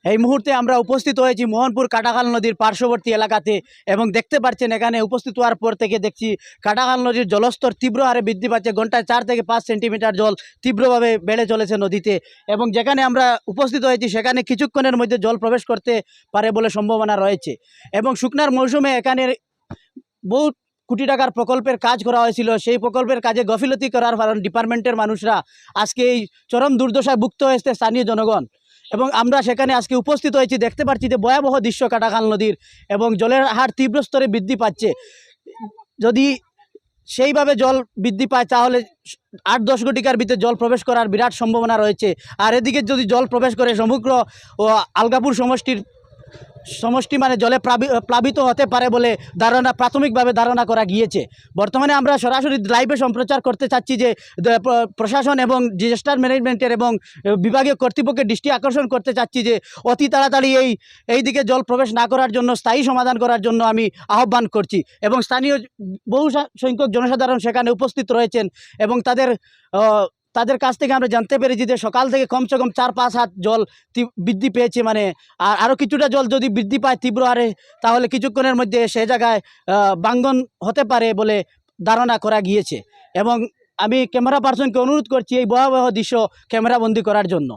এই মুহূর্তে আমরা উপস্থিত হয়েছি মোহনপুর কাটাখাল নদীর পার্শ্ববর্তী এলাকাতে এবং দেখতে পাচ্ছেন এখানে উপস্থিত হওয়ার পর থেকে দেখছি কাটাখাল নদীর জলস্তর তীব্র হারে বৃদ্ধি পাচ্ছে। ঘন্টায় 4 থেকে 5 সেন্টিমিটার জল তীব্রভাবে বেড়ে চলেছে নদীতে এবং যেখানে আমরা উপস্থিত হয়েছি সেখানে কিছুক্ষণের মধ্যে জল প্রবেশ করতে পারে বলে সম্ভাবনা রয়েছে। এবং শুকনার মৌসুমে এখানে বহু কোটি টাকার প্রকল্পের কাজ করা হয়েছিল, সেই প্রকল্পের কাজে গফিলতি করার কারণ ডিপার্টমেন্টের মানুষরা আজকে এই চরম দুর্দশায় ভুক্ত হয়েছে স্থানীয় জনগণ। এবং আমরা সেখানে আজকে উপস্থিত হয়েছি, দেখতে পাচ্ছি যে ভয়াবহ দৃশ্য কাটাখাল নদীর এবং জলের হার তীব্র স্তরে বৃদ্ধি পাচ্ছে। যদি সেইভাবে জল বৃদ্ধি পায় তাহলে 8-10 ঘটিকার ভিতরে জল প্রবেশ করার বিরাট সম্ভাবনা রয়েছে। আর এদিকে যদি জল প্রবেশ করে সমগ্র আলগাপুর সমষ্টি মানে জলে প্লাবিত হতে পারে বলে প্রাথমিকভাবে ধারণা করা গিয়েছে। বর্তমানে আমরা সরাসরি লাইভে সম্প্রচার করতে চাচ্ছি যে প্রশাসন এবং ডিজাস্টার ম্যানেজমেন্টের এবং বিভাগীয় কর্তৃপক্ষের দৃষ্টি আকর্ষণ করতে চাচ্ছি যে অতি তাড়াতাড়ি এই দিকে জল প্রবেশ না করার জন্য স্থায়ী সমাধান করার জন্য আমি আহ্বান করছি। এবং স্থানীয় বহু সংখ্যক জনসাধারণ সেখানে উপস্থিত রয়েছেন এবং তাদের কাছ থেকে আমরা জানতে পেরেছি যে সকাল থেকে কমসে কম 4-5 হাত জল বৃদ্ধি পেয়েছে। মানে আরও কিছুটা জল যদি বৃদ্ধি পায় তীব্র হারে তাহলে কিছুক্ষণের মধ্যে সে জায়গায় ভাঙ্গন হতে পারে বলে ধারণা করা গিয়েছে। এবং আমি ক্যামেরা পার্সনকে অনুরোধ করছি এই ভয়াবহ দৃশ্য ক্যামেরাবন্দি করার জন্য।